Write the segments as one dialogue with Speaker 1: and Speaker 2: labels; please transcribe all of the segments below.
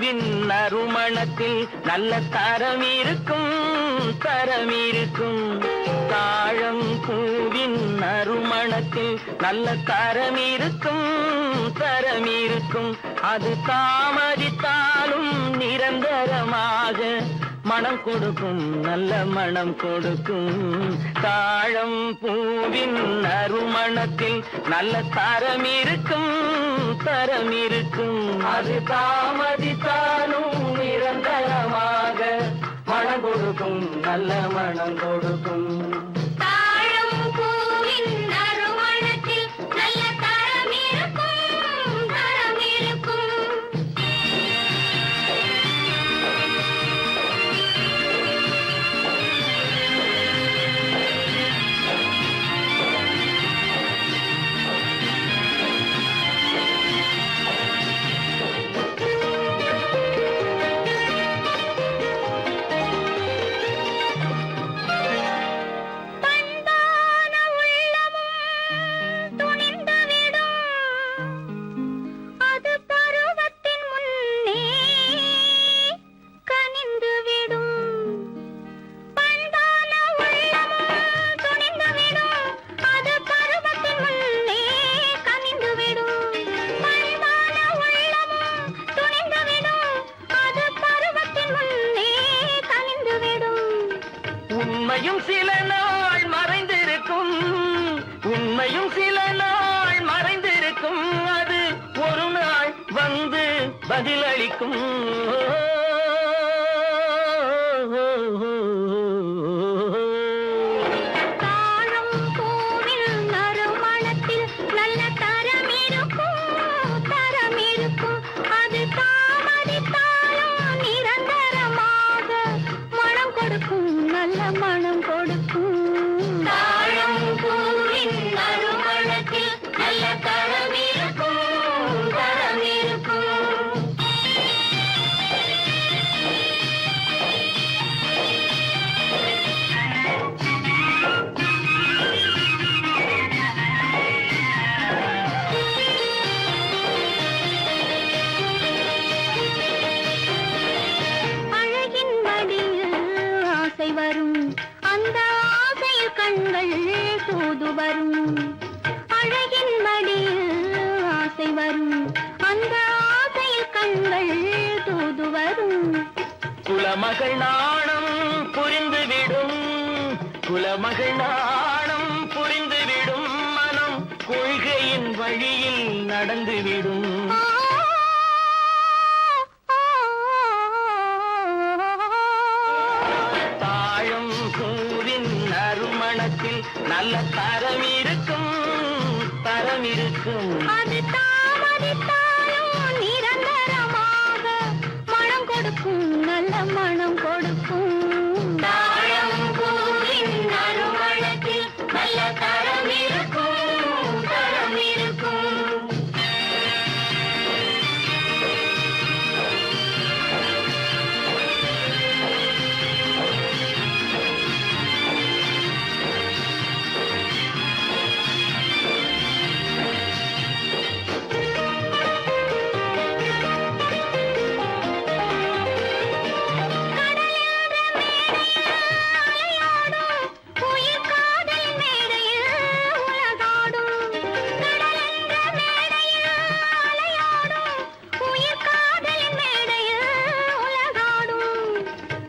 Speaker 1: பூவின் நறுமணத்தில் நல்ல தரம் இருக்கும் தரம் இருக்கும். தாழம் பூவின் நறுமணத்தில் நல்ல தரம் இருக்கும் தரம் இருக்கும். அது தாமதித்தாலும் நிரந்தரமாக மனம் கொடுக்கும் நல்ல மனம் கொடுக்கும். தாழம் பூவின் நறுமணத்தில் நல்ல தரம் இருக்கும் தரம் இருக்கும். அது தாமதித்தாலும் நிரந்தரமாக மனம் கொடுக்கும் நல்ல மனம் கொடுக்கும். உண்மையும் சில நாள் மறைந்திருக்கும் உண்மையும் சில நாள் மறைந்திருக்கும். அது ஒரு நாள் வந்து பதிலளிக்கும்.
Speaker 2: மனம் கொடுக்கும். தாழம் பூவின் நறுமணத்தில் நல்ல தரம் இருக்கும் தரம் இருக்கும். அழகின் மடியில் ஆசை வரும் அந்த ஆசையில் கண்கள் தூது வரும். அழகின் மடியில் ஆசை வரும் அந்த ஆசையில் கண்கள் தூது வரும்.
Speaker 1: குலமகள் நாணம் புரிந்துவிடும் குலமகள் நாணம் புரிந்துவிடும். மனம் கொள்கையின் வழியில் நடந்துவிடும். நல்ல தரம் இருக்கும் தரம் இருக்கும்.
Speaker 2: அது தாமதித்தாலும் நிரந்தரமாக மனம் கொடுக்கும் நல்ல மனம் கொடுக்கும். தாழம் பூவின் நறுமணத்தில் நல்ல தரம் இருக்கும் தரம் இருக்கும்.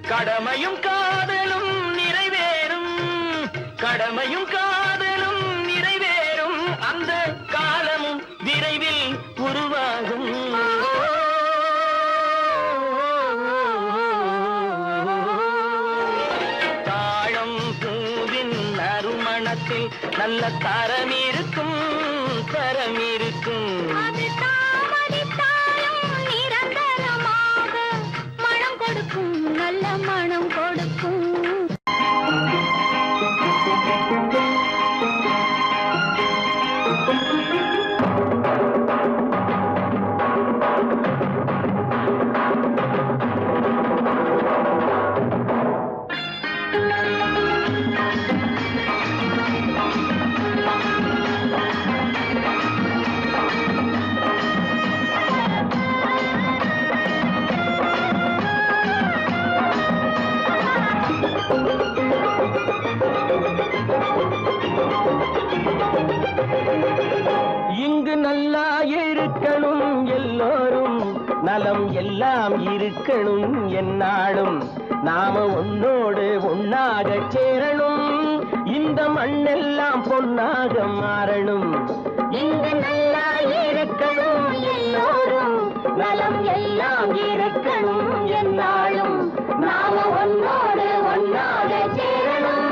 Speaker 1: கடமையும் காதலும் நிறைவேறும் கடமையும் காதலும் நிறைவேறும். அந்த காலமும் விரைவில் உருவாகும். தாழம் பூவின் நறுமணத்தில் நல்ல தரம் இருக்கும் தரம் இருக்கும்.
Speaker 2: நல்ல மனம் கொடுக்கும்.
Speaker 1: நலம் எல்லாம் இருக்கணும் என்னாலும் நாம உன்னோடு ஒன்னாக சேரணும் இந்த மண்ணெல்லாம் பொன்னாக மாறணும்
Speaker 2: இங்கு நல்லா இருக்கணும் எல்லோரும் நலம் எல்லாம் இருக்கணும் என்னாலும் நாம ஒன்னோடு ஒன்னாக சேரணும்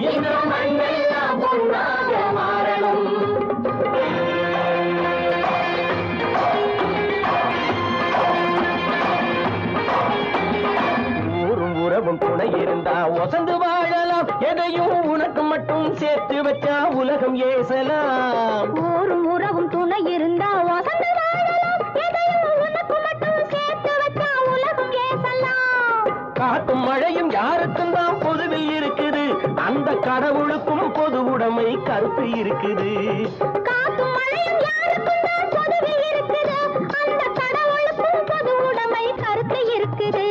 Speaker 2: இந்த மண்ணெல்லாம் பொன்னாக மாறணும்
Speaker 1: உறவும் துணை இருந்தா ஒசந்து வாழலாம் எதையும் உனக்கு மட்டும் சேர்த்து வச்சா உலகம் ஏசலாம்
Speaker 2: ஊரும் உறவும் துணை இருந்தா வசந்து வாழலாம் எதையும் உனக்கு மட்டும் சேர்த்து வச்சா உலகம் ஏசலாம்
Speaker 1: காட்டும் மழையும் யாருக்கும் தான் பொதுவில் இருக்குது அந்த கடவுளுக்கும் பொது உடைமை கருத்து இருக்குது
Speaker 2: காட்டும் மழையும் யாருக்கும் தான் பொதுவில் இருக்குது அந்த கடவுளுக்கும் பொது உடைமை கருத்து இருக்குது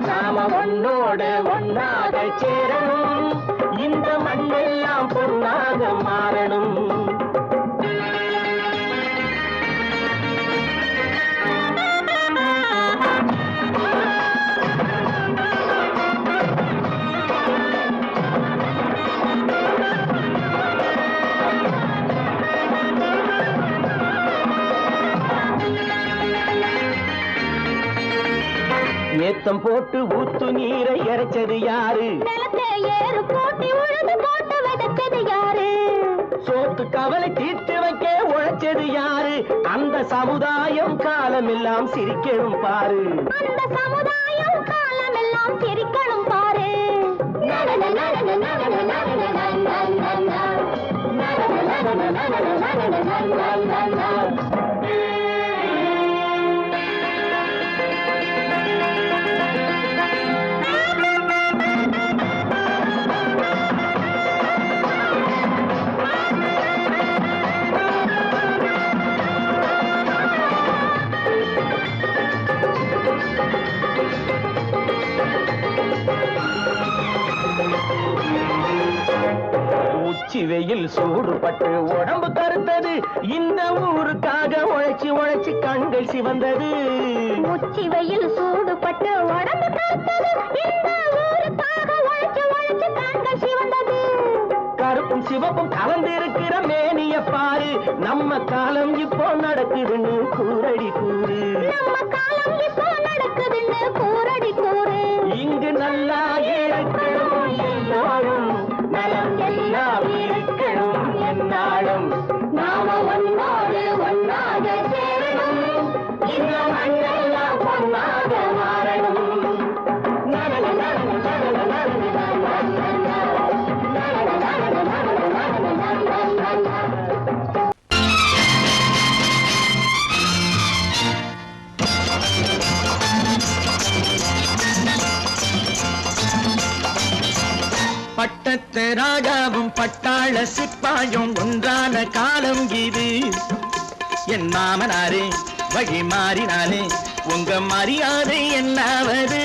Speaker 1: நாம ஒன்னோடு ஒன்னாக சேரணும் இந்த மண்ணெல்லாம் பொன்னாக மாறணும் ஏத்தம் போட்டு ஊத்து நீரை இறைச்சது யாரு
Speaker 2: நிலத்தை ஏறு போட்டி உழுது போட்டு விதைச்சது யாரு
Speaker 1: சோத்து கவலை தீர்த்து வைக்க உழைச்சது யாரு அந்த சமுதாயம் காலமெல்லாம் சிரிக்கணும் பாரு
Speaker 2: அந்த சமுதாயம் காலமெல்லாம் சிரிக்கணும் பாரு
Speaker 1: உச்சி வெயில் சூடுபட்டு உடம்பு கருத்தது இந்த ஊருக்காக உழைச்சி உழைச்சி கண்கள் சிவந்தது
Speaker 2: உச்சி வெயில் சூடுபட்டு உடம்பு கருத்தது இந்த ஊருக்காக உழைச்சு உழைச்சு கண்கள் சிவந்தது
Speaker 1: கருப்பும் சிவப்பும் கலந்திருக்கிற மேனிய பாரு நம்ம காலம் இப்போ நடக்குதுன்னு கூரடி கூறு
Speaker 2: நம்ம காலம் இப்போ நடக்குதுன்னு கூரடி கூறு
Speaker 1: இங்கு நல்லா இருக்கணும் எல்லோரும் நலம் எல்லாம் இருக்கணும் என்னாலும்
Speaker 2: நாம ஒன்னோடு ஒன்னாக சேரணும் இந்த மண்ணெல்லாம் பொன்னாக மாறணும்
Speaker 1: பட்டத்து ராஜாவும் பட்டாள சிப்பாயும் ஒன்றான காலம் இது என் மாமனாரே வழி மாறினாலே உங்க மரியாதை என்னாவது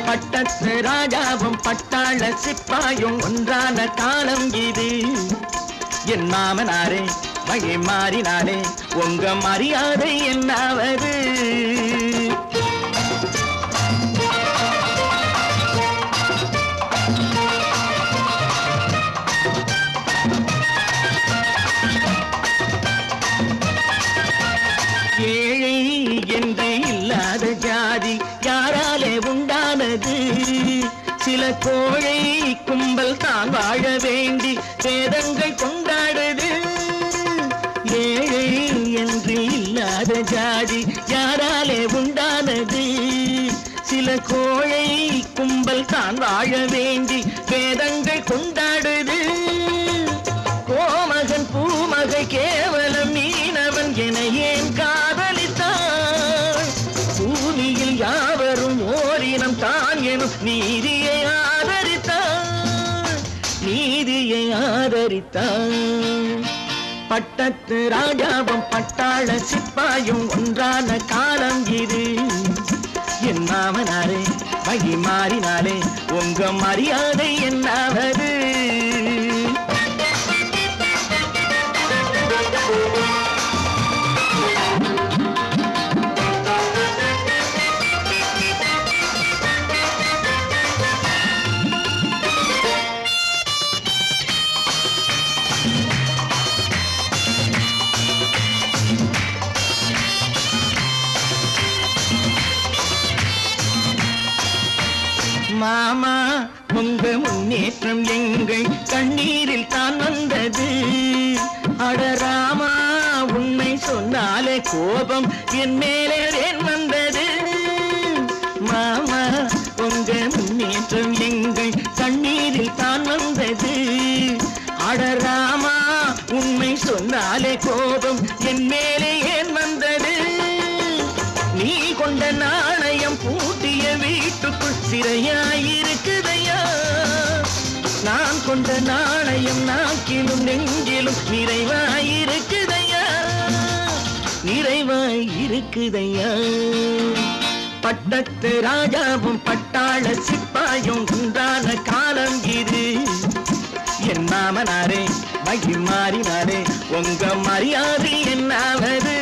Speaker 1: பட்டத்து ராஜாவும் பட்டாள சிப்பாயும் ஒன்றான காலம் இது என் மாமனாரே வழி மாறினாலே உங்க மரியாதை என்னாவது ஏழை என்று இல்லாத ஜாதி யாராலே உண்டானது சில கோழை கும்பல் தான் வாழ வேண்டி வேதங்கள் கொண்டாடுது ஏழை என்று இல்லாத ஜாதி யாராலே உண்டானது சில கோழை கும்பல் தான் வாழ வேண்டி வேதங்கள் கொண்டாடுது கோமகன் பூமகை கேவலம் மீனவன் என ஏன் காதலித்தான் பூமியில் யாவரும் ஓரினம் தான் எனும் நீதியை ஆதரித்தான் நீதியை ஆதரித்தான் பட்டத்து ராஜாவும் பட்டாள சிப்பாயும் ஒன்றான காலம் இது. என் மாமனாரே வழி மாறினாலே உங்க மரியாதை என்னாவது? மாமா உங்க முன்னேற்றம் எங்கள் கண்ணீரில் தான் வந்தது. அடராமா உண்மை சொன்னாலே கோபம் என் மேலே ஏன் வந்தது? மாமா உங்க முன்னேற்றம் எங்கள் கண்ணீரில் தான் வந்தது. அடராமா உண்மை சொன்னாலே கோபம் என் மேலே ஏன் வந்தது? நீ கொண்ட நாணயம் பூட்டிய வீட்டுக்குள் சிறையாயிருக்குதையா? நான் கொண்ட நாணயம் நாக்கிலும் நெஞ்சிலும் நிறைவாயிருக்குதையா? நிறைவாயிருக்குதையா? பட்டத்து ராஜாவும் பட்டாள சிப்பாயும் உண்டான காலம் இது. என் மாமனாரே வழி மாறினாரே உங்க மரியாதை என்னாவது?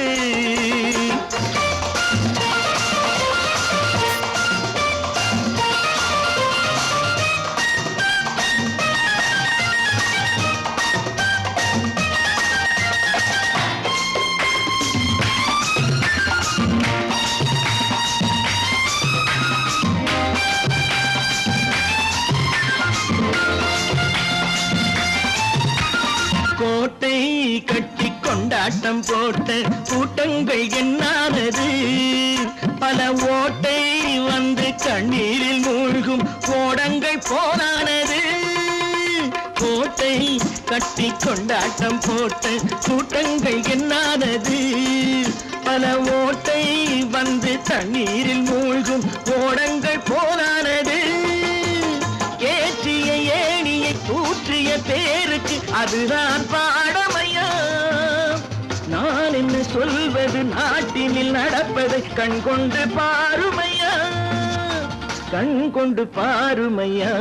Speaker 1: கோட்டை கட்டி கொண்டாட்டம் போட்ட கூட்டங்கள் என்னானது? பல ஓட்டை வந்து கண்ணீரில் மூழ்கும் கோடங்கள் போனானது. கோட்டை கட்டி கொண்டாட்டம் போட்ட கூட்டங்கள் என்னானது? பல ஓட்டை வந்து தண்ணீரில் மூழ்கும் கோடங்கள் போனானது. ஏற்றிய ஏணியை தூற்றிய பேருக்கு அதுதான் பாடமையா? நான் என்ன சொல்வது? நாட்டினில் நடப்பதை கண் கொண்டு பாருமையா? கண் கொண்டு பாருமையா?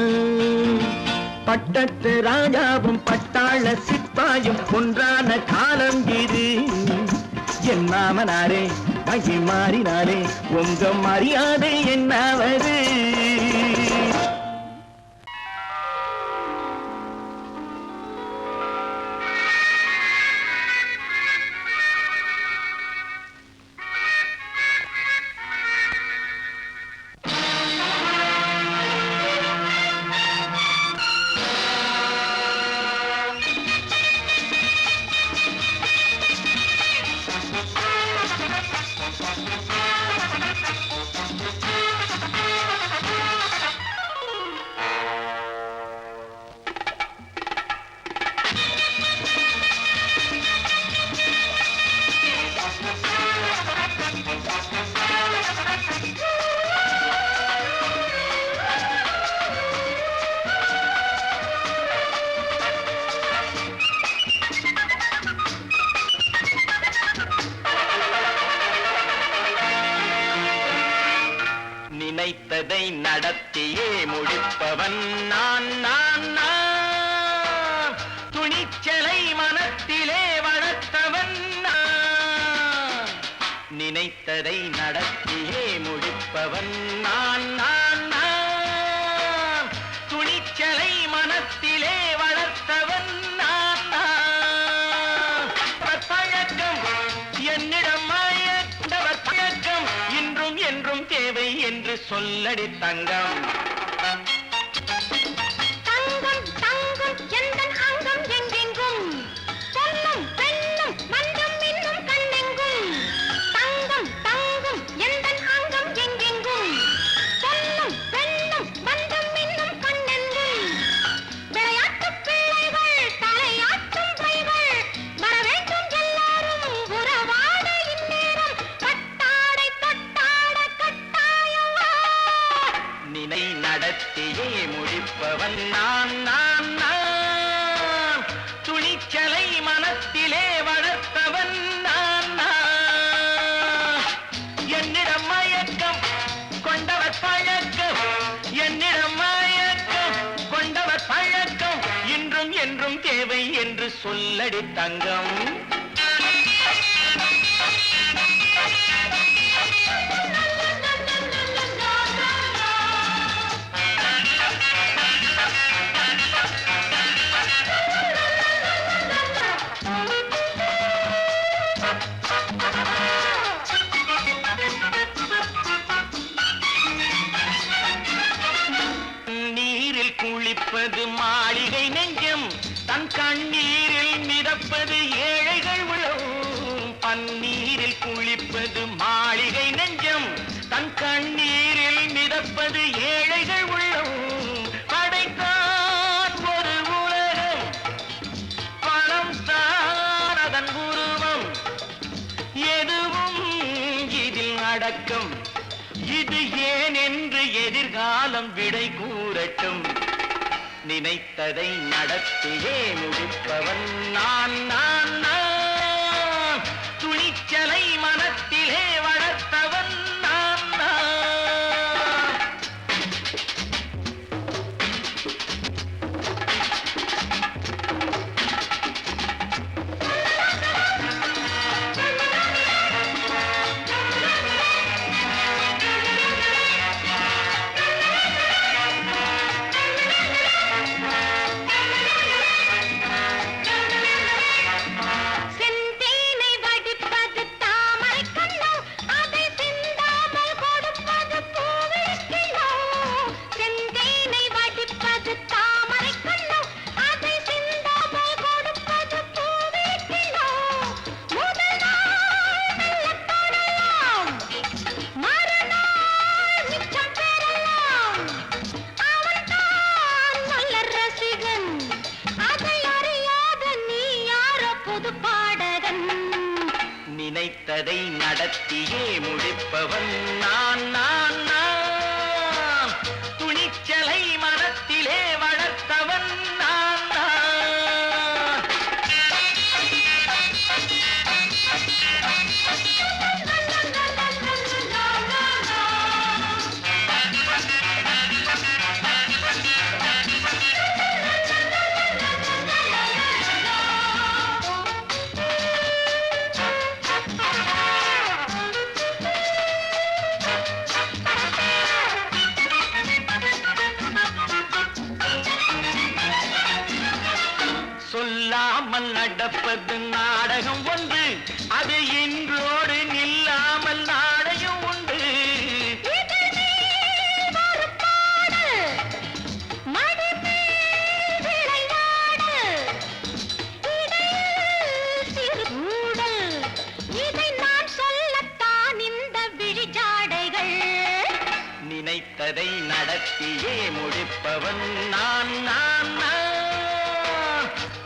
Speaker 1: பட்டத்து ராஜாவும் பட்டாள சிப்பாயும் ஒன்றான காலம் இது. என் மாமனாரே வழி மாறினாரே உங்க மரியாதை என்னாவது? நினைத்ததை நடத்தியே முடிப்பவன் நான் நான் நான். துணிச்சலை மனத்திலே வளர்த்தவன் நான். நினைத்ததை நடத்தியே முடிப்பவன் நான் நான் நான். துணிச்சலை மனத்திலே வளர்த்தவன் நான் நான். பழக்கம் என்னிடம் மாயவர் பழக்கம் இன்றும் என்றும் தேவை என்று சொல்லடி தங்கம்.
Speaker 2: தங்கம் தங்கம் எந்தன் அங்கம் எங்கெங்கும் பொன்னும் பெண்ணும் மன்றம் இன்னும் கண்ணெங்கும். தங்கம் தங்கம் எந்தன் அங்கம் எங்கெங்கும் பொன்னும் பெண்ணும் மன்றம் இன்னும் கண்ணெங்கும். விளையாட்டு பிள்ளைகள் தலையாட்டும் பைகள் வர வேண்டும் எல்லாரும் உறவாட இந்நேரம் கட்டாடை தொட்டாட கட்டாயவா.
Speaker 1: நினை நடத்தியே முடிப்பவன் நான் நான் நான். துணிச்சலை மனத்திலே என்று சொல்லடி தங்கம். குளிப்பது மாளிகை நெஞ்சம், தன் கண்ணீரில் மிதப்பது ஏழைகள் உளம். பன்னீரில் குளிப்பது மாளிகை நெஞ்சம், தன் கண்ணீரில் மிதப்பது ஏழைகள் உள்ளம். படைத்தான் ஒரு உலகம், பணம் தான் அதன் உருவம். எதுவும் இதில் அடக்கம், இது ஏன் என்று எதிர்காலம் விடை கூறட்டும். நினைத்ததை நடத்தியே முடிப்பவன் நான் நான் நான். துணிச்சலை மனத்திலே வளர்த்தவன் நான் நான். நினைத்ததை நடத்தியே முடிப்பவன் நான் நான் நான். துணிச்சலை மனத்திலே வளர்த்தவன் நான் நான். சொல்லாமல் நடப்பது நாடகம் ஒன்று, அது இன்றோடு நில்லாமல் நாடகம் உண்டு.
Speaker 2: இதை நான் சொல்லத்தான் இந்த விழிஜாடைகள்.
Speaker 1: நினைத்ததை நடத்தியே முடிப்பவன் நான் நான் நான்.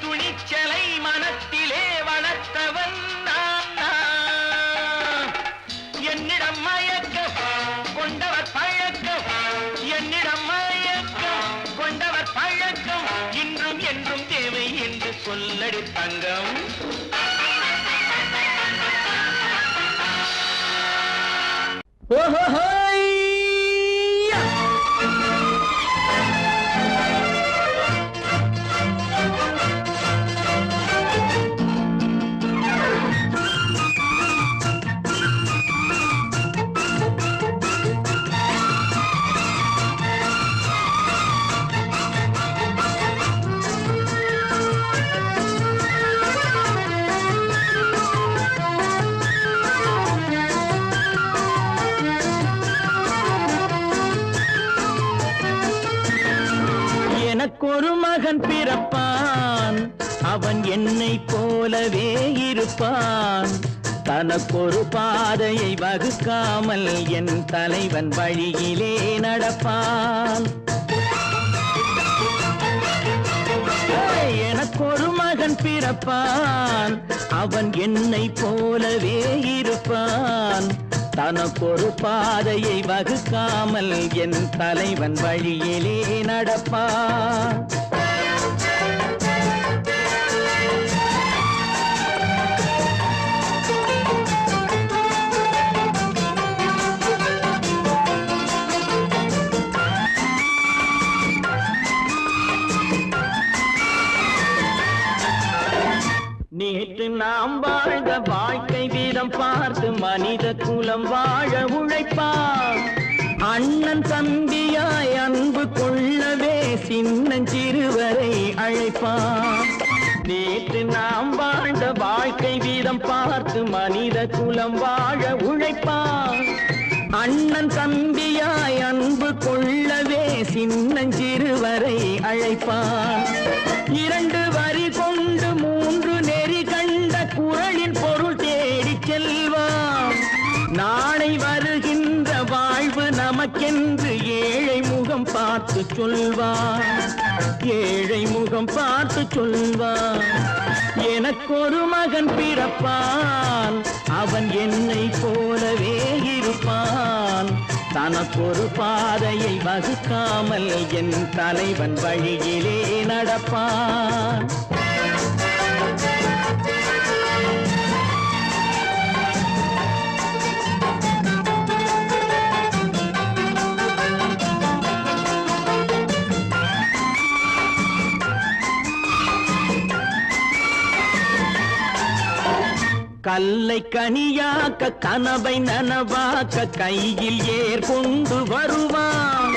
Speaker 1: துணிச்சலை மனத்திலே வளர்த்தவன் நான் நான். என்னிடம் மயக்கம் கொண்டவர் பழக்கம், என்னிடம் மயக்கம் கொண்டவர் பழக்கம். இன்றும் என்றும் தேவை என்று சொல்லடி தங்கம். ஓஹோ எனக்கொரு மகன் பிறப்பான், அவன் என்னை போலவே இருப்பான். தனக்கொரு பாதையை வகுக்காமல் என் தலைவன் வழியிலே நடப்பான். எனக்கொரு மகன் பிறப்பான், அவன் என்னை போலவே இருப்பான். தனக்கொரு பாதையை வகுக்காமல் என் தலைவன் வழியிலே நடப்பான். நேற்று நாம் வாழ்ந்த வாழ்க்கை வீதம் பார்த்து மனித குலம் வாழ உழைப்பான். அண்ணன் தம்பியாய் அன்பு கொள்ளவே சின்னஞ்சிறுவரை அழைப்பான். நேற்று நாம் வாழ்ந்த வாழ்க்கை வீதம் பார்த்து மனித குலம் வாழ உழைப்பான். அண்ணன் தம்பியாய் அன்பு கொள்ளவே சின்னஞ்சிறுவரை அழைப்பான். 2 வரி கொண்டு 3 நெறி கண்ட குறளின் பொருள் தேடி செல்வான். நாளை வருகின்ற வாழ்வு நமக்கென்று ஏழை முகம் பார்த்து சொல்வான். ஏழை முகம் பார்த்து சொல்வான். எனக்கொரு மகன் பிறப்பான், அவன் என்னை போலவே இருப்பான். தனக்கொரு பாதையை வகுக்காமல் என் தலைவன் வழியிலே நடப்பான். கல்லை கனியாக்க கனவை நனவாக்க கையில் ஏற்கொண்டு வருவான்.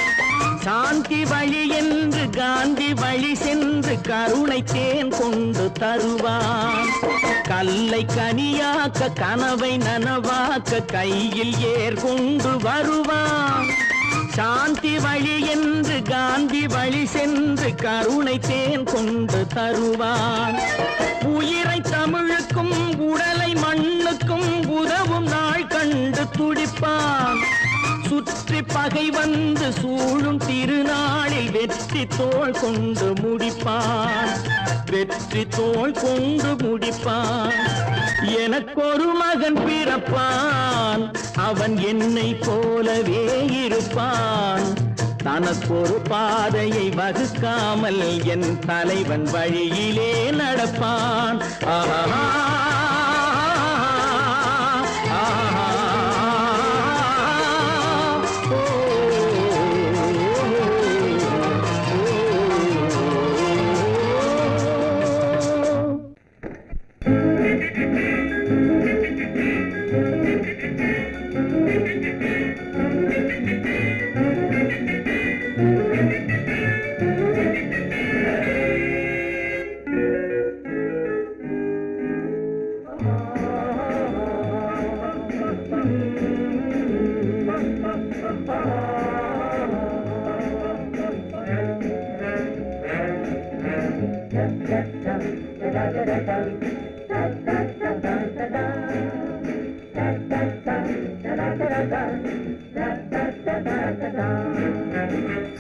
Speaker 1: சாந்தி வழி என்று காந்தி வழி சென்று கருணை தேன் கொண்டு தருவான். கல்லை கனியாக்க கனவை நனவாக்க கையில் ஏற்கொண்டு வருவான். சாந்தி வழி என்று காந்தி வழி சென்று கருணை தேன் கொண்டு தருவான். உயிரை தமிழுக்கும் உடலை மண்ணுக்கும் உதவும் நாள் கண்டு துடிப்பான். சுற்றி பகை வந்து சூழும் திருநாளில் வெற்றி தோள் கொண்டு முடிப்பான். வெற்றி தோள் கொண்டு முடிப்பான். எனக்கொரு மகன் பிறப்பான், அவன் என்னை போலவே இருப்பான். தனக்கொரு பாதையை வகுக்காமல் என் தலைவன் வழியிலே நடப்பான். ஆஹா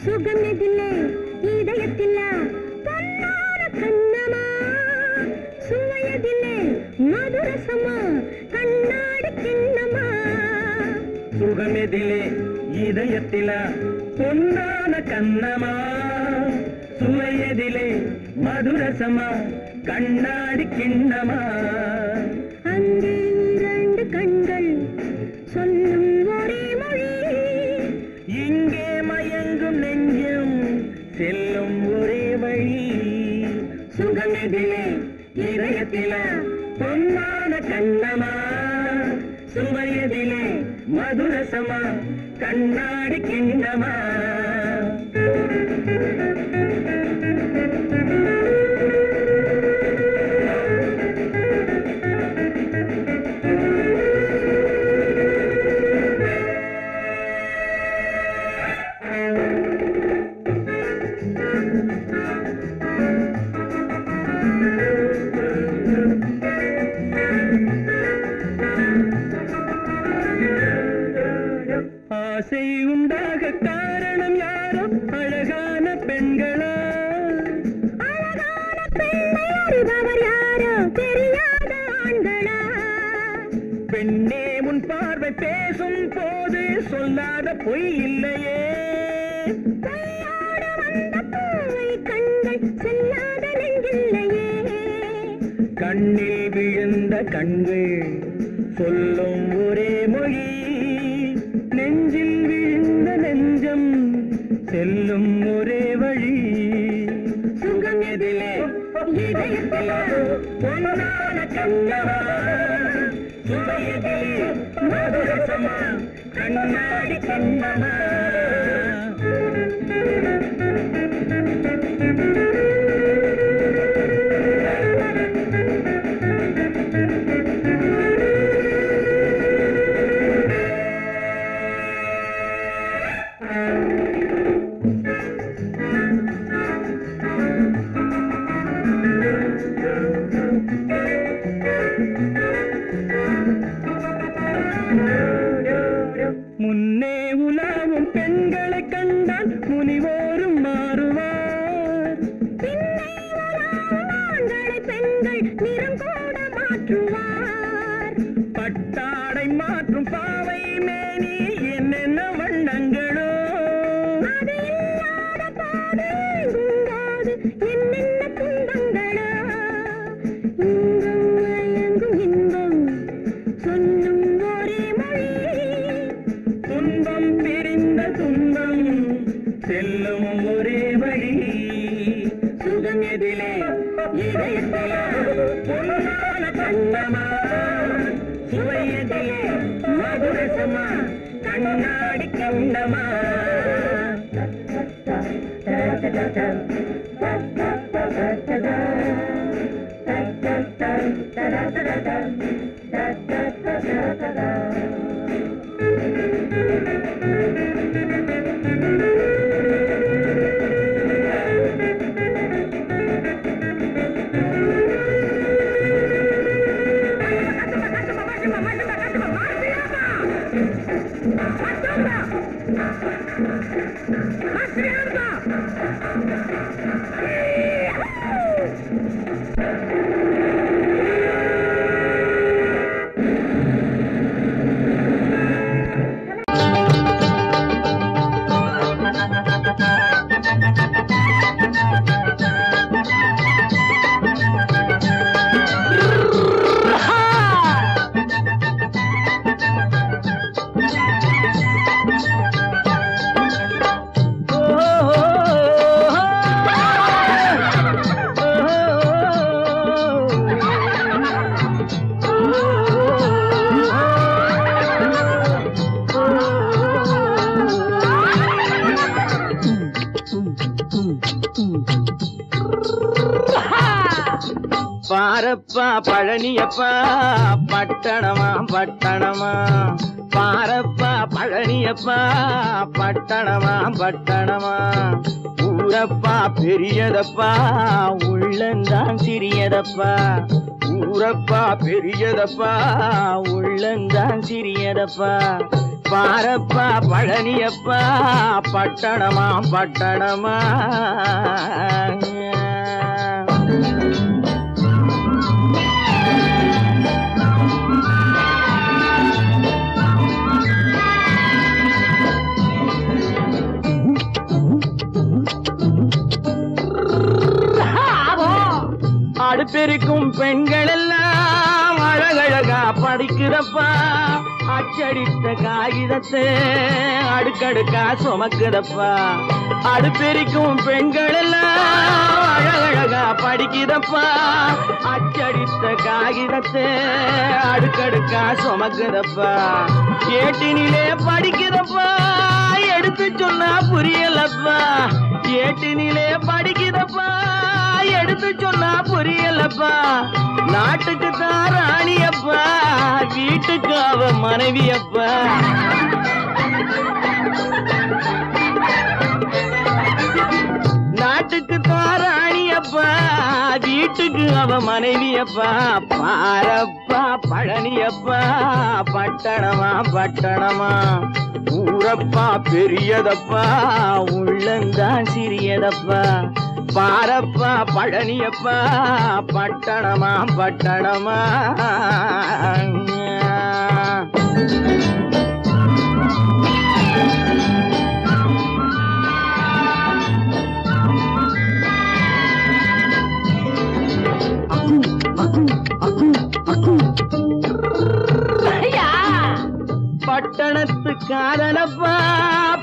Speaker 2: சுகமெதிலே இதயத்தில பொன்னான கண்ணமா, சுவையதிலே மதுரசமா கண்ணாடி கிண்ணமா.
Speaker 1: சுகமெதிலே இதயத்தில பொன்னான கண்ணமா, சுவையதிலே மதுரசமா கண்ணாடி கிண்ணமா.
Speaker 2: அங்கே 2 கண்கள் சொல்லும் ஒரே மொழி,
Speaker 1: இங்கே மயங்கும் நெஞ்சம் செல்லும் ஒரே வழி.
Speaker 2: சுகமெதிலே
Speaker 1: இதயத்தில பொன்னான கண்ணமா, சுவையதிலே மதுரசமா கண்ணாடி கிண்ணமா. ஆசை உண்டாக காரணம் யாரோ அழகான பெண்களா?
Speaker 2: அழகான பெண்ணை அறிபவர் யாரோ தெரியாத ஆண்களா?
Speaker 1: பெண்ணே உன் பார்வை பேசும் போது சொல்லாத பொய் இல்லையே.
Speaker 2: கையோடு வந்த பூவை கண்கள் செல்லாத நெஞ்சில்லையே.
Speaker 1: கண்ணில் விழுந்த கண்கள் சொல்லும் ஒரே மொழி, நெஞ்சில் விழுந்த நெஞ்சம் செல்லும் ஒரே வழி.
Speaker 2: சுகம் எதிலே
Speaker 1: இதயத்திலே பொன்னான கண்ணமா சுவையதிலே மதுரசமா கண்ணாடி கண்ணமா முன்னே உலாவும் பெண்களை கண்டால் முனிவோரும் மாறுவார்
Speaker 2: பின்னே உலாவும் ஆண்களை பெண்கள் நிறம் கூட மாற்றுவார்
Speaker 1: பட்டாடை மாற்றும் பாவை மேனி என்னென்ன வண்ணங்களோ
Speaker 2: அது இல்லாத போது எங்குங்காது என்னென்ன துன்பங்களோ இன்பம் மயங்கும் இன்பம் சொல்லும் ஒரே மொழி
Speaker 1: துன்பம் பிரிந்த துன்பம் செல்லும் ஒரே வழி சுகம் எதிலே இதயத்திலே பொன்னான கண்ணமா சுவையதிலே மதுரசமா கண்ணாடி கண்ணமா பாரப்பா பழனியப்பா பட்டணமா பட்டணமா பாரப்பா பழனியப்பா பட்டணமா பட்டணமா ஊரப்பா பெரியதப்பா உள்ளந்தான் சிறியதப்பா ஊரப்பா பெரியதப்பா உள்ளந்தான் சிறியதப்பா பாரப்பா பழனியப்பா பட்டணமா பட்டணமா அடுப்பெருக்கும் பெண்கள் எல்லாம் அழகழகா படிக்கிறப்பா அச்சடித்த காகிதத்தை அடுக்கடுக்கா சுமக்குதப்பா அடுப்பெருக்கும் பெண்கள் எல்லாம் அழகழகா படிக்கிறப்பா அச்சடித்த காகிதத்தை அடுக்கடுக்கா சுமக்குதப்பா ஏட்டினிலே படிக்கிறப்பா எடுத்து சொன்னா புரியலப்பா ஏட்டினிலே படிக்கிறப்பா எடுத்து சொன்னா புரியலப்பா நாட்டுக்கு தான் ராணியப்பா வீட்டுக்கு அவ மனைவியப்பா நாட்டுக்கு தான் ராணியப்பா வீட்டுக்கு அவ மனைவியப்பா பாரப்பா பழனியப்பா பட்டணமா பட்டணமா ஊரப்பா பெரியதப்பா உள்ளந்தான் சிறியதப்பா பாரப்பா பழனியப்பா பட்டணமா பட்டணமா பட்டணத்து காதலப்பா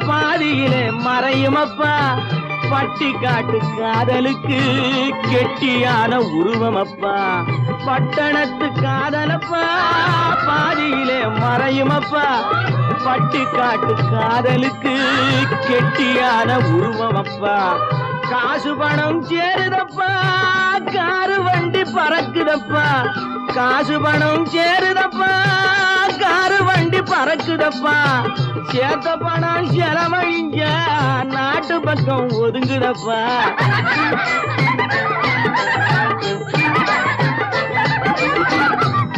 Speaker 1: பாதியிலே மறையுமப்பா பட்டி காட்டு காதலுக்கு கெட்டியான உருவம் அப்பா, பட்டணத்து காதலப்பா பாதியிலே மறையும் அப்பா. பட்டி காட்டு காதலுக்கு கெட்டியான உருவம் அப்பா, காசு பணம் சேருதப்பா காரு வண்டி பறக்குதப்பா. காசு பணம் சேருதப்பா காரு வண்டி பறக்குதப்பா. சேத்த பணம் செலவழிஞ்ச நாட்டு பக்கம் ஒதுங்குதப்பா.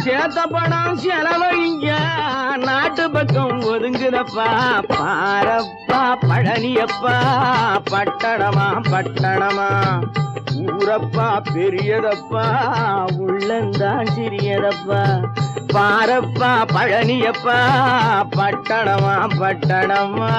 Speaker 1: சேத்த பணம் செலவழிஞ்ச நாட்டு பக்கம் ஒதுங்குதப்பா. பாரப்பா பழனியப்பா பட்டணமா பட்டணமா, ஊரப்பா பெரியதப்பா உள்ளந்தான் சிறியதப்பா. பாரப்பா பழனியப்பா பட்டணமா பட்டணமா.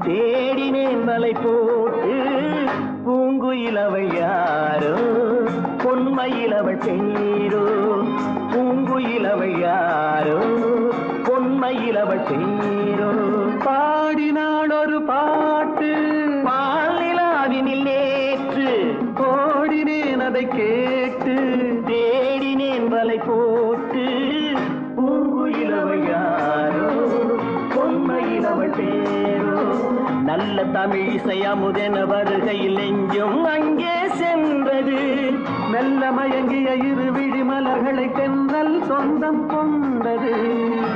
Speaker 1: தேடினேன் வலை போட்டு பூங்குயிலவள் யாரோ பொன்மயிலவள் பேரோ. பூங்குயிலவள் யாரோ பொன்மயிலவள் பேரோ. பாடினாள் ஒரு பாட்டு பாலிலாவினில் நேற்று, ஓடினேன் அதை கேட்டு தேடினேன் வலை போட்டு பூங்குயிலவள் யாரோ பொன்மயிலவள் பேரோ. நல்ல தமிழிசை அமுதென வருகையில் நெஞ்சும் அங்கே சென்றது, மெல்ல மயங்கிய இரு விழி மலர்களை தென்றல் சொந்தம் கொண்டது.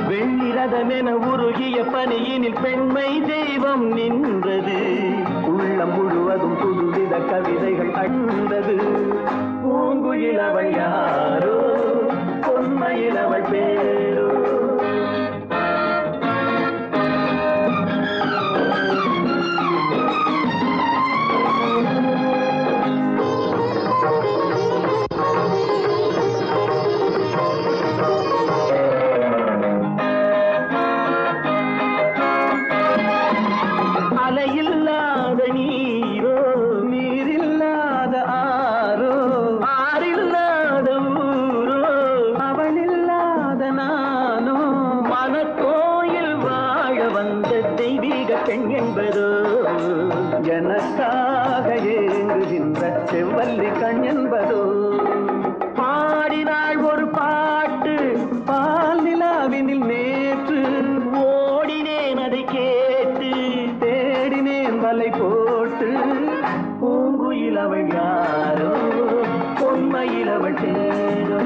Speaker 1: வெள்ளிரதமென உருகிய பனியினில் பெண்மை தெய்வம் நின்றது, உள்ளம் முழுவதும் புதுவித கவிதைகள் அண்டது. பூங்குயிலவள் யாரோ பொன்மயிலவள் பேரோ. அலையில்லாத நீரோ நீரில்லாத ஆரோ, ஆறில்லாத ஊரோ அவளில்லாத நானோ. மனக்கோயில் வாழ வந்த தெய்வீக பெண் என்பதோ, எனக்காக ஏங்குகின்ற செவ்வல்லி கண் என்பதோ. பாடினாள் ஒரு பாட்டு பால் நிலாவினில் நேற்று, ஓடினேன் அதை கேட்டு தேடினேன் வலை போட்டு. பூங்குயிலவள் யாரோ பொன்மயிலவள் பேரோ.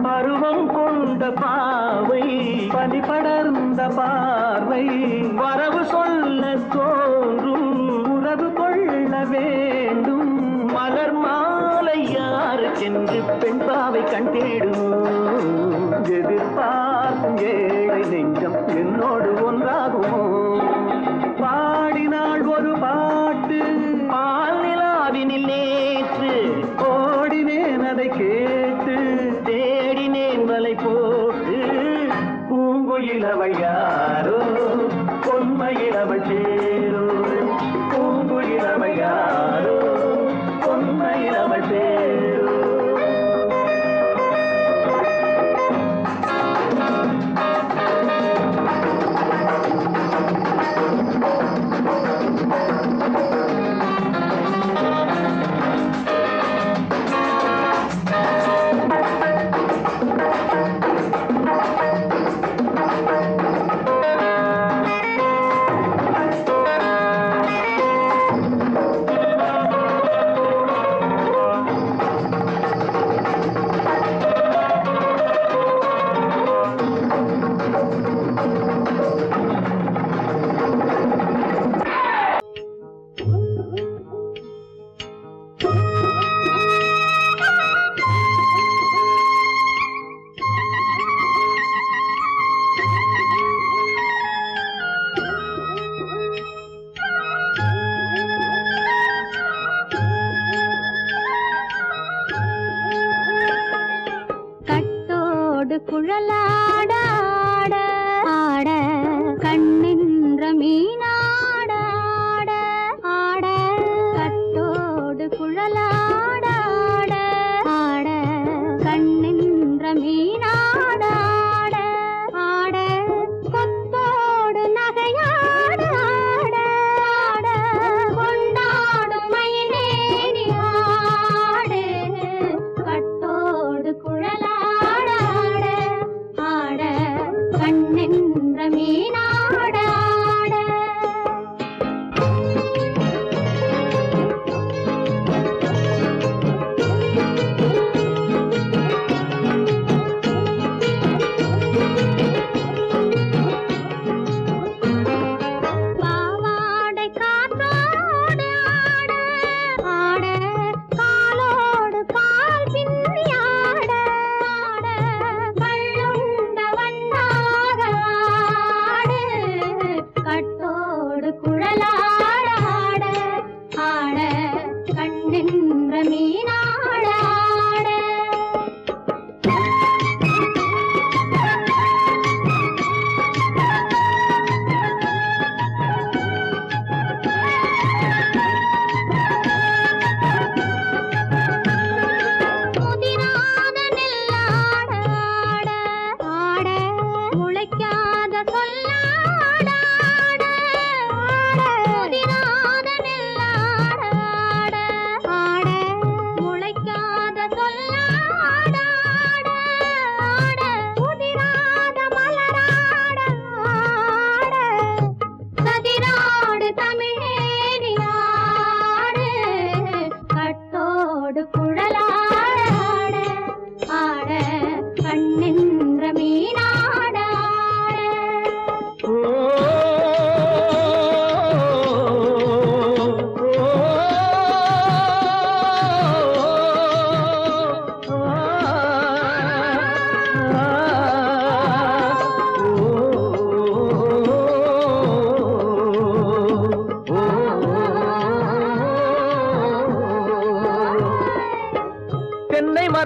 Speaker 1: பருவம் கொண்ட பாவை பனி படர்ந்த பார்வை, வரவு சொல்ல தோன்றும் உறவு கொள்ள வேண்டும். மலர் மாலை யாருக்கென்று பெண் பாவை கண் தேடும், எதிர்பார்க்கும் ஏழை நெஞ்சம் என்னோடு ஒன்றாகுமோ. பாடினாள் ஒரு பாட்டு பால் நிலாவினில் நேற்று, ஓடினேன் அதை கேட்டு தேடினேன் வலை போட்டு. பூங்குயிலவள் யாரோ பொன்மயிலவள் பேரோ. பூங்குயிலவள் யாரோ பொன்மயிலவள் பேரோ.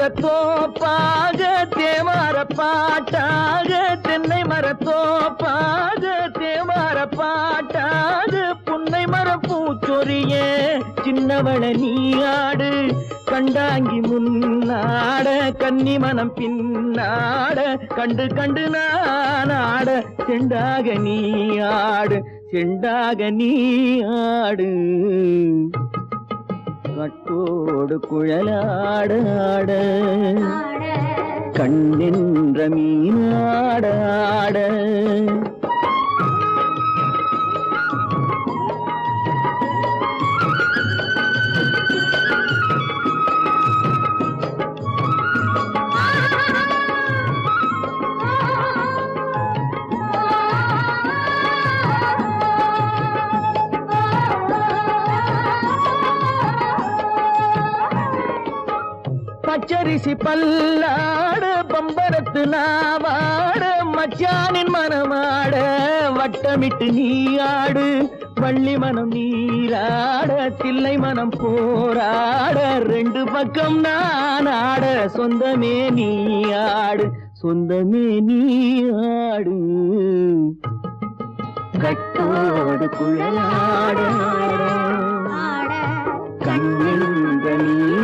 Speaker 1: மரத்தோப்பாக தேவார பாட்டாக தென்னை மரத்தோப்பாக தேவார பாட்டாக புன்னை மரப்பூச்சொரிய சின்னவள நீயாடு கண்டாங்கி முன்னாட கன்னி மனம் பின்னாட கண்டு கண்டு நானாட செண்டாக நீயாடு செண்டாக நீயாடு கட்டோடு குழலாடாட கண்ணென்ற மீனாடாட பச்சரிசி பல்லாட பம்பரத்து நாவாட மச்சானின் மனமாட வட்டமிட்டு நீயாடு வள்ளி மனம் நீராட தில்லை மனம் போராட ரெண்டு பக்கம் நானாட சொந்தமே நீயாடு சொந்தமே நீயாடு கட்டோடு குழலாட கண்ணென்ற நீ